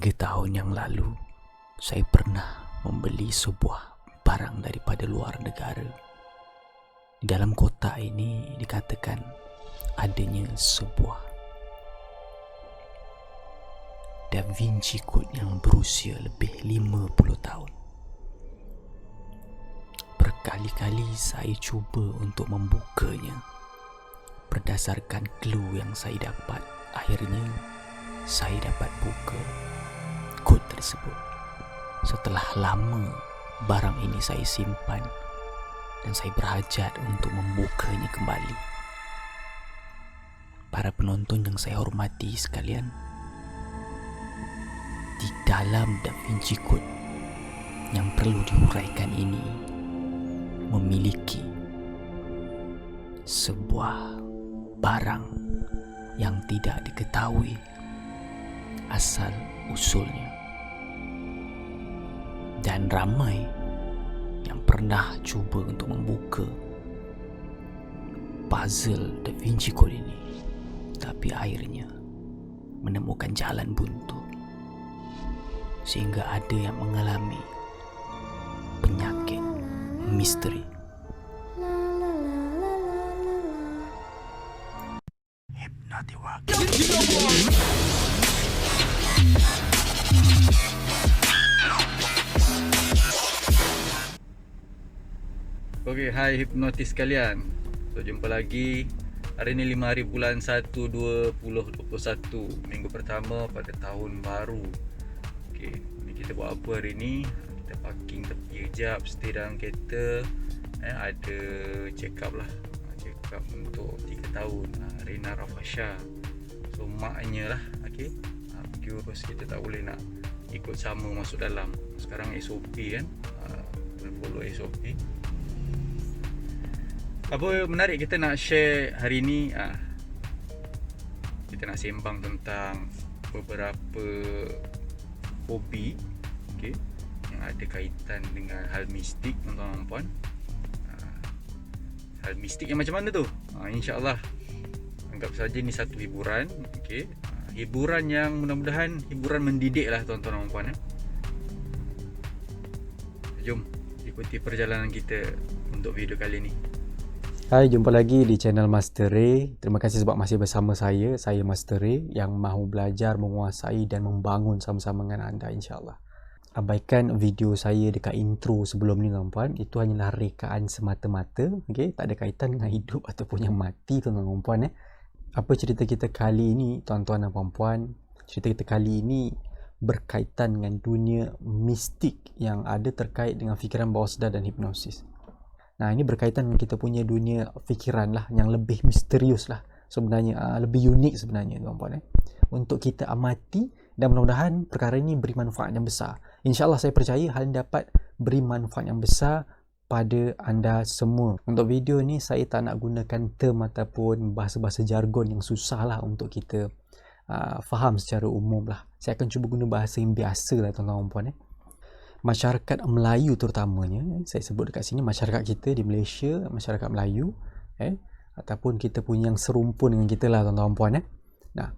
3 tahun yang lalu, saya pernah membeli sebuah barang daripada luar negara. Di dalam kotak ini dikatakan adanya sebuah Da Vinci Code yang berusia lebih 50 tahun. Berkali-kali saya cuba untuk membukanya. Berdasarkan clue yang saya dapat, akhirnya saya dapat buka kod tersebut. Setelah lama barang ini saya simpan dan saya berhajat untuk membukanya kembali. Para penonton yang saya hormati sekalian, di dalam Da Vinci Code yang perlu dihuraikan ini memiliki sebuah barang yang tidak diketahui asal usulnya, dan ramai yang pernah cuba untuk membuka puzzle Da Vinci Code ini, tapi akhirnya menemukan jalan buntu, sehingga ada yang mengalami penyakit misteri. Hypnotic Walk. Okey, hai hipnotis sekalian. So, jumpa lagi. Hari ni 5 hari bulan 1 2021, minggu pertama pada tahun baru. Okey, ni kita buat apa hari ni? Kita parking tepi kejap, stay dalam kereta. Ada check up lah. Check up untuk 3 tahun. Rina Rafasha. So, maknya lah. Okey. Because kita tak boleh nak ikut sama masuk dalam. Sekarang SOP kan. Follow SOP. Apa menarik kita nak share hari ni, kita nak sembang tentang beberapa hobi, okay, yang ada kaitan dengan hal mistik, tuan-tuan dan puan. Hal mistik yang macam mana tu? InsyaAllah anggap saja ni satu hiburan, okay. Hiburan yang mudah-mudahan hiburan mendidik lah, tuan-tuan dan puan. Jom ikuti perjalanan kita untuk video kali ni. Hai, jumpa lagi di channel Master Ray. Terima kasih sebab masih bersama saya Master Ray, yang mahu belajar, menguasai dan membangun sama-sama dengan anda, insyaAllah. Abaikan video saya dekat intro sebelum ni, tuan-puan. Itu hanyalah rekaan semata-mata, okay? Tak ada kaitan dengan hidup ataupun yang mati, tuan-tuan dan puan. Apa cerita kita kali ini, tuan-tuan dan puan-puan? Cerita kita kali ini berkaitan dengan dunia mistik yang ada terkait dengan fikiran bawah sedar dan hipnosis. Nah, ini berkaitan dengan kita punya dunia fikiran lah, yang lebih misterius lah sebenarnya, lebih unik sebenarnya, tuan-puan. Untuk kita amati, dan mudah-mudahan perkara ini beri manfaat yang besar. InsyaAllah saya percaya hal ini dapat beri manfaat yang besar pada anda semua. Untuk video ni saya tak nak gunakan term ataupun bahasa-bahasa jargon yang susah lah untuk kita faham secara umum lah. Saya akan cuba guna bahasa yang biasa lah, tuan-tuan dan puan. Masyarakat Melayu terutamanya, saya sebut dekat sini masyarakat kita di Malaysia, masyarakat Melayu, ataupun kita punya yang serumpun dengan kita lah, tuan-tuan dan puan. Nah,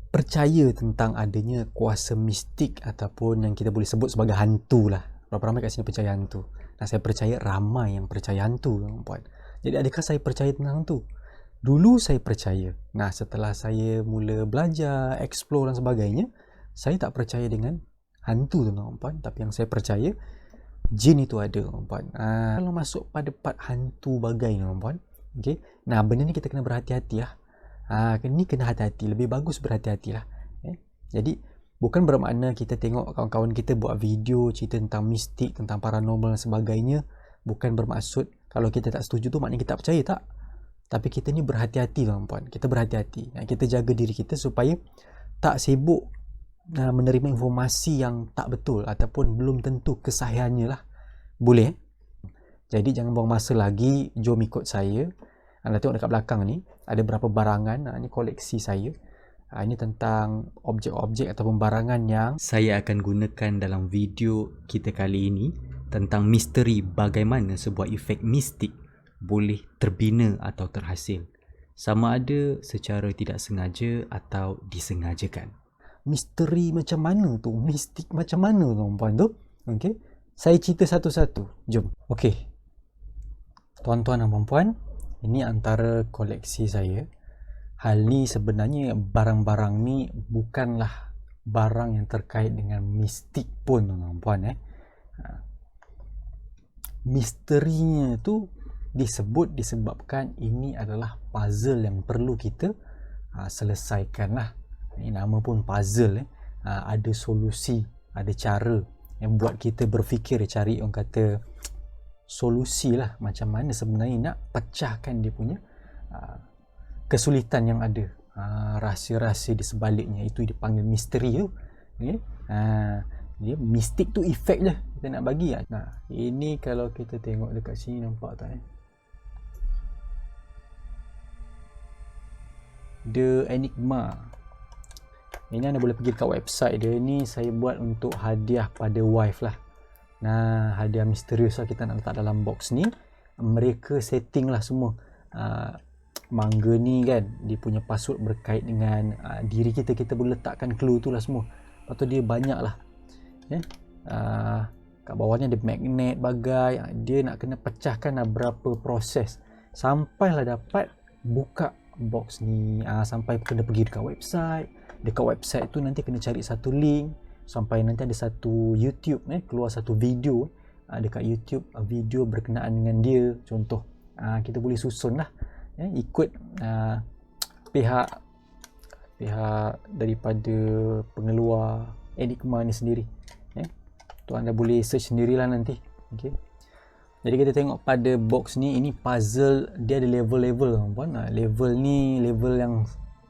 percaya tentang adanya kuasa mistik ataupun yang kita boleh sebut sebagai hantu lah. Berapa ramai kat sini percaya hantu? Nah, saya percaya ramai yang percaya hantu, tuan-tuan dan puan. Jadi adakah saya percaya tentang hantu? Dulu saya percaya. Nah, setelah saya mula belajar, explore dan sebagainya, saya tak percaya dengan hantu, tuan-tuan dan puan. Tapi yang saya percaya, jin itu ada, tuan-tuan dan puan. Kalau masuk pada part hantu bagai, tuan-tuan dan puan, okay? Nah, benda ni kita kena berhati-hati lah. Ni kena hati-hati, lebih bagus berhati-hati lah. Jadi bukan bermakna kita tengok kawan-kawan kita buat video cerita tentang mistik, tentang paranormal dan sebagainya, bukan bermaksud kalau kita tak setuju tu maknanya kita tak percaya, tak. Tapi kita ni berhati-hati, tuan-tuan dan puan. Kita berhati-hati, kita jaga diri kita supaya tak sibuk menerima informasi yang tak betul ataupun belum tentu kesahihannya lah. Boleh? Jadi jangan buang masa lagi, jom ikut saya. Anda tengok dekat belakang ni ada berapa barangan. Ini koleksi saya. Ini tentang objek-objek ataupun barangan yang saya akan gunakan dalam video kita kali ini, tentang misteri bagaimana sebuah efek mistik boleh terbina atau terhasil, sama ada secara tidak sengaja atau disengajakan. misteri macam mana tu, mistik macam mana tuan-puan tu. Okey, saya cerita satu-satu. Jom. Okey, tuan-tuan dan puan-puan, ini antara koleksi saya. Hal ni sebenarnya barang-barang ni bukanlah barang yang terkait dengan mistik pun tuan-tuan puan. Misterinya tu disebabkan ini adalah puzzle yang perlu kita selesaikan lah. Ini nama pun puzzle. Ada solusi, ada cara yang buat kita berfikir, cari orang kata solusi lah, macam mana sebenarnya nak pecahkan dia punya kesulitan yang ada, rahsia-rahsia di sebaliknya. Itu dipanggil misteri tu. Okay? Dia mistik tu efek je kita nak bagi. Nah, ini kalau kita tengok dekat sini, nampak tak The Enigma. Ini anda boleh pergi dekat website dia. Ni saya buat untuk hadiah pada wife lah. Nah, hadiah misterius lah kita nak letak dalam box ni. Mereka setting lah semua. Mangga ni kan, dia punya password berkait dengan diri kita. Kita boleh letakkan clue tu lah semua. Lepas tu dia banyak lah. Kat bawahnya ada magnet bagai. Dia nak kena pecahkan berapa proses sampailah dapat buka box ni. Sampai kena pergi dekat website. Dekat website tu nanti kena cari satu link, sampai nanti ada satu YouTube, keluar satu video dekat YouTube, video berkenaan dengan dia. Contoh, kita boleh susun lah, ikut pihak daripada pengeluar Enigma ni sendiri. Tu anda boleh search sendirilah nanti. Okay. Jadi kita tengok pada box ni, ini puzzle dia ada level-level tuan-puan. Level ni level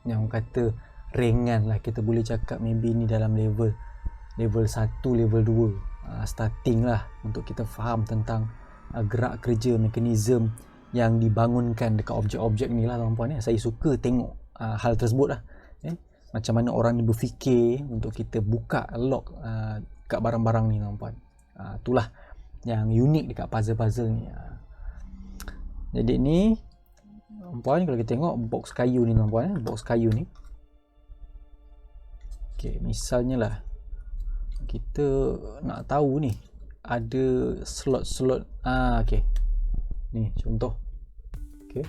yang kata ringan lah, kita boleh cakap maybe ni dalam level 1, level 2 starting lah, untuk kita faham tentang gerak kerja mekanisme yang dibangunkan dekat objek-objek ni lah tuan-puan. Saya suka tengok hal tersebut lah, macam mana orang ni berfikir untuk kita buka lock kat barang-barang ni tuan-puan. Itulah yang unik dekat puzzle-puzzle ni. Jadi ni tuan-puan, kalau kita tengok box kayu ni tuan-puan, box kayu ni. Okay, misalnya lah kita nak tahu ni ada slot-slot. Okay, ni contoh. Okay,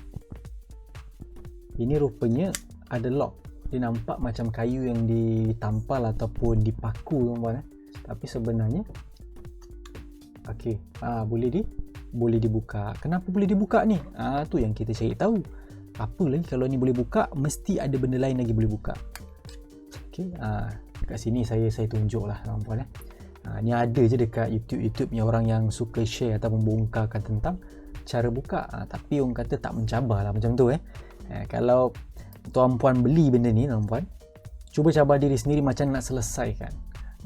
ini rupanya ada lock. Dia nampak macam kayu yang ditampal ataupun dipaku tuan-puan, tapi sebenarnya okay, boleh dibuka. Kenapa boleh dibuka ni? Tu yang kita cari tahu. Apa lagi kalau ni boleh buka, mesti ada benda lain lagi boleh buka. Okay, dekat sini saya tunjuk lah tuan-puan. Ni ada je dekat YouTube yang orang yang suka share atau membongkarkan tentang cara buka. Tapi orang kata tak mencabar lah macam tu. Kalau tuan-puan beli benda ni tuan-puan, cuba cabar diri sendiri macam nak selesaikan.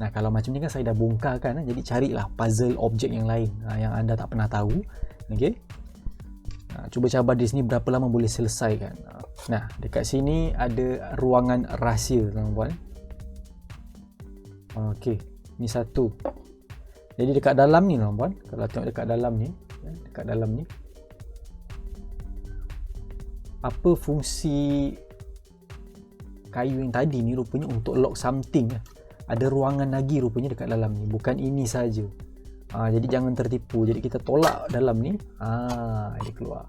Nah, kalau macam ni kan saya dah bongkarkan, jadi carilah puzzle objek yang lain yang anda tak pernah tahu. Okay, cuba cabar diri sini berapa lama boleh selesaikan. Nah, dekat sini ada ruangan rahsia tuan-puan. Okey, ni satu. Jadi dekat dalam ni tuan-puan, kalau tengok dekat dalam ni, apa fungsi kayu yang tadi ni rupanya untuk lock something. Ada ruangan lagi rupanya dekat dalam ni, bukan ini saja. Jadi jangan tertipu. Jadi kita tolak dalam ni, dia keluar.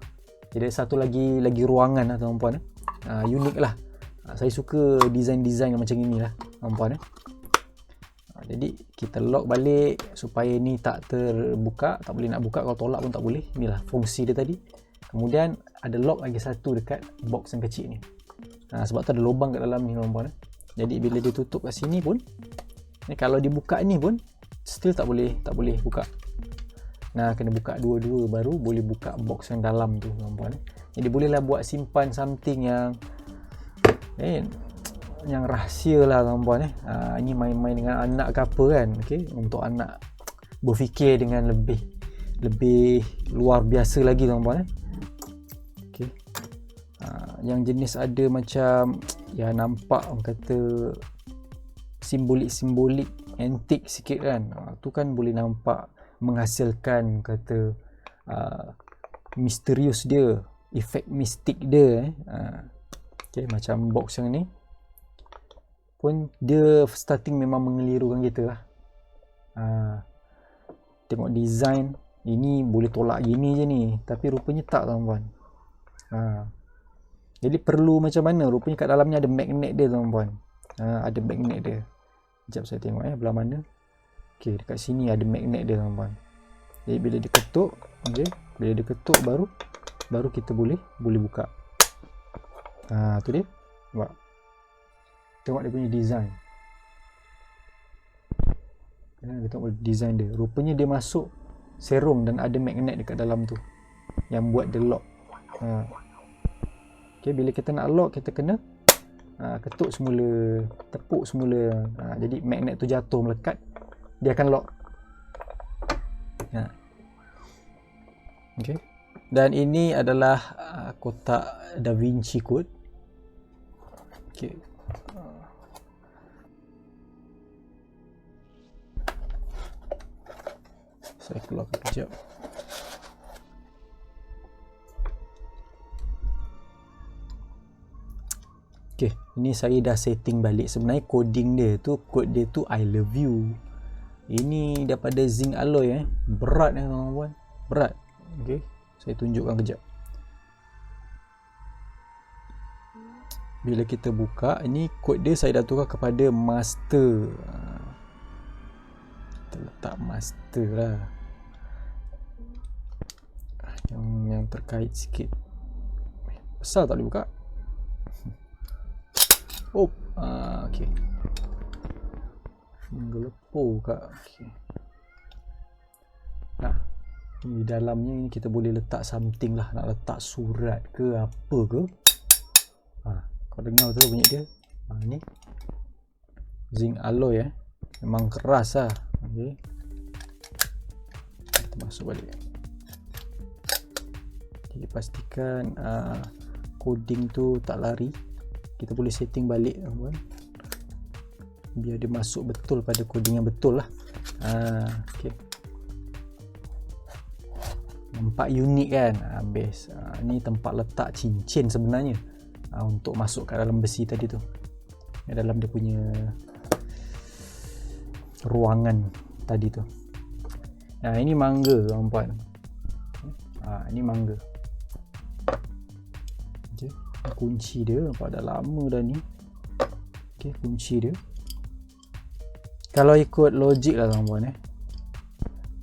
Jadi ada satu lagi ruangan lah tuan-puan. Unik lah. Saya suka design-design macam inilah tuan-puan. Jadi kita lock balik supaya ni tak terbuka, tak boleh nak buka, kalau tolak pun tak boleh. Inilah fungsi dia tadi. Kemudian ada lock lagi satu dekat box yang kecil ni. Sebab tu ada lubang kat dalam ni tuan-puan. Jadi bila dia tutup kat sini pun, kalau dibuka ni pun still tak boleh buka. Kena buka dua-dua baru boleh buka box yang dalam tu tuan-puan. Jadi bolehlah buat simpan something yang rahsia lah tuan-puan. Ini main-main dengan anak ke apa kan. Okay? Untuk anak berfikir dengan lebih luar biasa lagi tuan-puan. Okay. Yang jenis ada macam nampak orang kata simbolik antik sikit kan. Tu kan boleh nampak menghasilkan kata misterius dia, efek mistik dia. Okay, macam box yang ni pun dia starting memang mengelirukan kita lah. Tengok design ini boleh tolak gini je ni, tapi rupanya tak tuan-puan. Jadi perlu macam mana? Rupanya kat dalamnya ada magnet dia tuan-puan. Ada magnet dia. Sekejap saya tengok belah mana. Okey, dekat sini ada magnet dia tuan-puan. Jadi bila diketuk, okey, bila diketuk baru kita boleh buka. Tu dia. Nampak? Tengok dia punya design. Kita tengok design dia. Rupanya dia masuk serong dan ada magnet dekat dalam tu yang buat dia lock. Okay, bila kita nak lock, kita kena ketuk semula, tepuk semula. Jadi magnet tu jatuh melekat, dia akan lock. Okay. Dan ini adalah kotak Da Vinci Code. Okay. Saya keluarkan kejap. Okay, ini saya dah setting balik. Sebenarnya coding dia tu, kod dia tu I love you. Ini daripada zinc alloy berat kawan-kawan. Berat. Okay, saya tunjukkan kejap. Bila kita buka, ini kod dia saya dah tukar kepada master. Kita letak master lah, yang terkait sikit. Besar tak boleh buka. Okay. Gelepo kak. Okay. Di dalamnya ni kita boleh letak something lah. Nak letak surat ke apa ke. Kau dengar tu bunyi dia. Ni zinc alloy memang keras lah. Okay. Kita masuk balik. Jadi pastikan coding tu tak lari. Kita boleh setting balik teman-teman, biar dia masuk betul pada coding yang betul lah. Okay. Nampak unik kan? Best. Ni tempat letak cincin sebenarnya, untuk masuk kat dalam besi tadi tu. Dalam dia punya ruangan tadi tu. Ini mangga tuan-puan. Ini mangga. Okay. Kunci dia nampak dah lama dah ni. Okay, kunci dia. Kalau ikut logik lah tuan-puan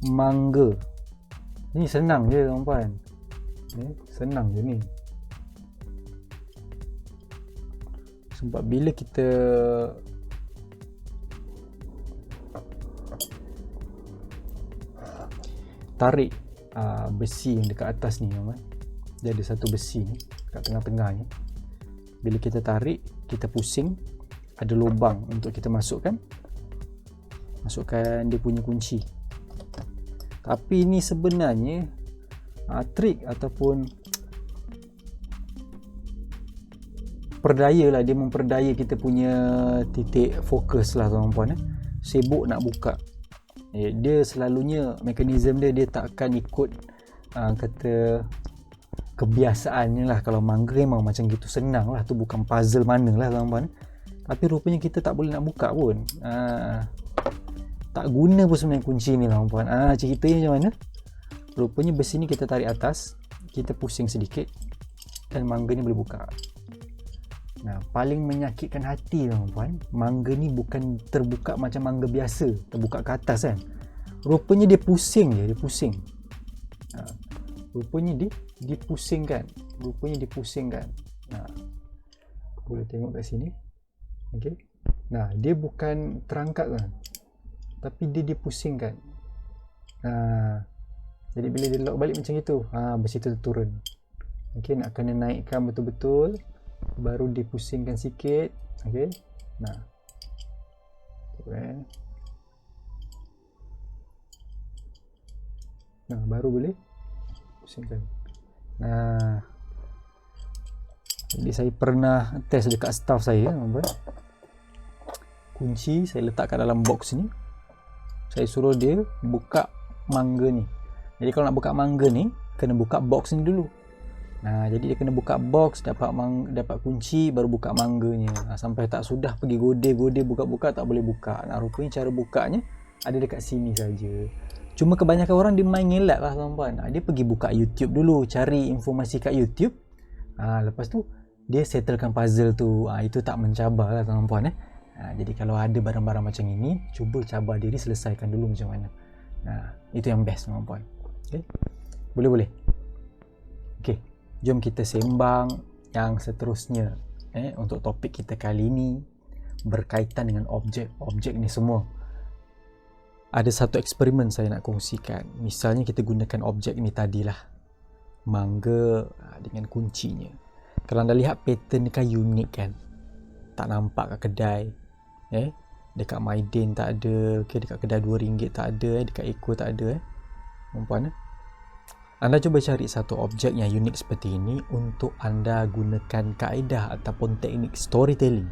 mangga ni senang je tuan-puan. Senang je ni. Sebab bila kita tarik besi yang dekat atas ni teman-teman, dia ada satu besi ni kat tengah-tengah ni. Bila kita tarik, kita pusing, ada lubang untuk kita masukkan dia punya kunci. Tapi ni sebenarnya trik ataupun perdaya lah, dia memperdaya kita punya titik fokus lah tuan-puan. Sibuk nak buka, dia selalunya mekanisme dia tak akan ikut kata kebiasaannya lah. Kalau mangga memang macam gitu, senang lah, tu bukan puzzle mana lah tuan-puan. Tapi rupanya kita tak boleh nak buka pun. Tak guna pun sebenarnya kunci ni lah tuan-puan. Ceritanya macam mana? Rupanya besi ni kita tarik atas, kita pusing sedikit, dan mangga ni boleh buka. Paling menyakitkan hati tuan-puan, mangga ni bukan terbuka macam mangga biasa, terbuka ke atas kan. Rupanya dia pusing je, dia pusing. Rupanya dipusingkan. Boleh tengok kat sini. Okey. Dia bukan terangkat kan, tapi dia dipusingkan. Jadi bila dia lock balik macam itu, besi tu turun. Okey, nak kena naikkan betul-betul, baru dipusingkan sikit. Okey. Baru boleh pusingkan. Jadi saya pernah test dekat staff saya, kunci saya letak kat dalam box ni, saya suruh dia buka mangga ni. Jadi kalau nak buka mangga ni, kena buka box ni dulu. Nah, jadi dia kena buka box, dapat kunci, baru buka mangganya. Sampai tak sudah pergi gode buka-buka, tak boleh buka. Nah, rupanya cara bukanya ada dekat sini saja. Cuma kebanyakan orang dia main ngelak lah tuan-puan. Dia pergi buka YouTube dulu, cari informasi kat YouTube. Lepas tu dia settlekan puzzle tu. Itu tak mencabar lah tuan-puan. Jadi kalau ada barang-barang macam ini, cuba cabar diri, selesaikan dulu macam mana. Itu yang best tuan-puan. Okay? Boleh. Okay. Jom kita sembang yang seterusnya. Untuk topik kita kali ini berkaitan dengan objek ni semua. Ada satu eksperimen saya nak kongsikan. Misalnya kita gunakan objek ni tadilah, mangga dengan kuncinya. Kalau anda lihat pattern ni kan unik kan, tak nampak kat kedai. Dekat Maidin tak ada, dekat kedai RM2 tak ada, dekat Eco tak ada. Perempuan anda cuba cari satu objek yang unik seperti ini untuk anda gunakan kaedah ataupun teknik storytelling,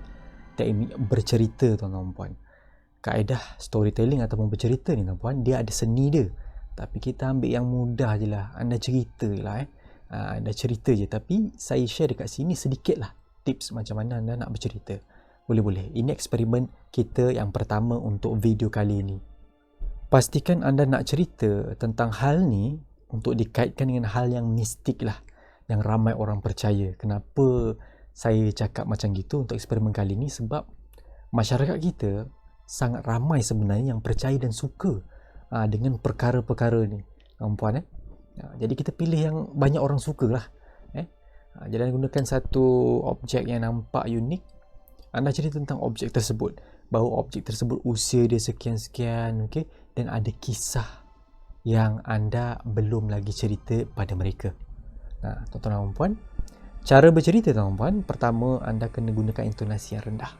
teknik bercerita tuan-tuan puan. Kaedah storytelling ataupun bercerita ni tuan-puan, dia ada seni dia. Tapi kita ambil yang mudah je lah. Anda cerita je lah. Anda cerita je. Tapi saya share dekat sini sedikit lah tips macam mana anda nak bercerita. Boleh. Ini eksperimen kita yang pertama untuk video kali ini. Pastikan anda nak cerita tentang hal ni untuk dikaitkan dengan hal yang mistik lah, yang ramai orang percaya. Kenapa saya cakap macam gitu untuk eksperimen kali ni? Sebab masyarakat kita sangat ramai sebenarnya yang percaya dan suka dengan perkara-perkara ni, puan. Jadi kita pilih yang banyak orang suka lah. Jadi gunakan satu objek yang nampak unik. Anda cerita tentang objek tersebut, bahawa objek tersebut usia dia sekian-sekian, okay? Dan ada kisah yang anda belum lagi cerita pada mereka. Tuan-tuan dan puan, cara bercerita tuan-tuan puan, pertama anda kena gunakan intonasi yang rendah.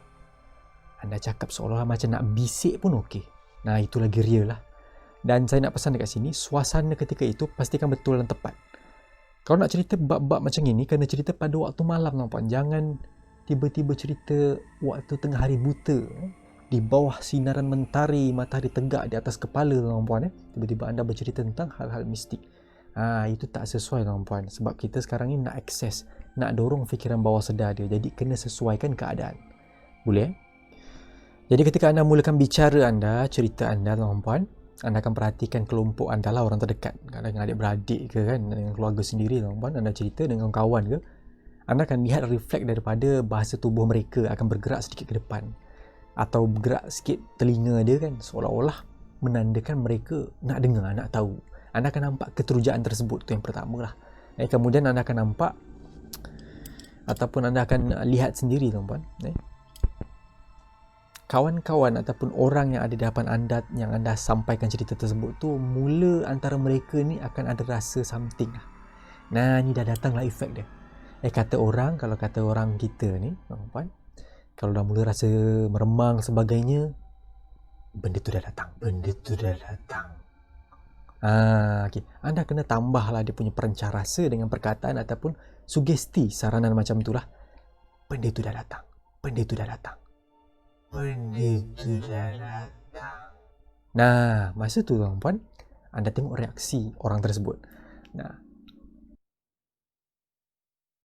Anda cakap seolah-olah macam nak bisik pun okey. Itu lagi real lah. Dan saya nak pesan dekat sini, suasana ketika itu pastikan betul dan tepat. Kalau nak cerita bab-bab macam ini, kena cerita pada waktu malam tuan-tuan puan. Jangan tiba-tiba cerita waktu tengah hari buta, di bawah sinaran mentari, matahari tegak di atas kepala tuan-tuan puan. Tiba-tiba anda bercerita tentang hal-hal mistik. Itu tak sesuai tuan-tuan puan. Sebab kita sekarang ni nak akses, nak dorong fikiran bawah sedar dia. Jadi kena sesuaikan keadaan. Boleh? Jadi ketika anda mulakan bicara anda, cerita anda tuan-tuan puan, anda akan perhatikan kelompok anda lah, orang terdekat. Kadang-kadang adik-beradik ke kan, dengan keluarga sendiri tuan-tuan puan, anda cerita dengan kawan ke, anda akan lihat refleks daripada bahasa tubuh mereka akan bergerak sedikit ke depan. Atau bergerak sikit telinga dia kan, seolah-olah menandakan mereka nak dengar, nak tahu. Anda akan nampak keterujaan tersebut. Itu yang pertama lah. Kemudian anda akan nampak ataupun anda akan lihat sendiri tuan-tuan, kawan-kawan ataupun orang yang ada di hadapan anda yang anda sampaikan cerita tersebut tu, mula antara mereka ni akan ada rasa something lah. Ni dah datang lah efek dia. Kalau kata orang kita ni tuan-tuan, kalau dah mula rasa meremang sebagainya, benda tu dah datang. Okay. Anda kena tambahlah dia punya perencah rasa dengan perkataan ataupun sugesti, saranan macam itulah. Benda tu dah datang. Masa tu tuan-puan, anda tengok reaksi orang tersebut.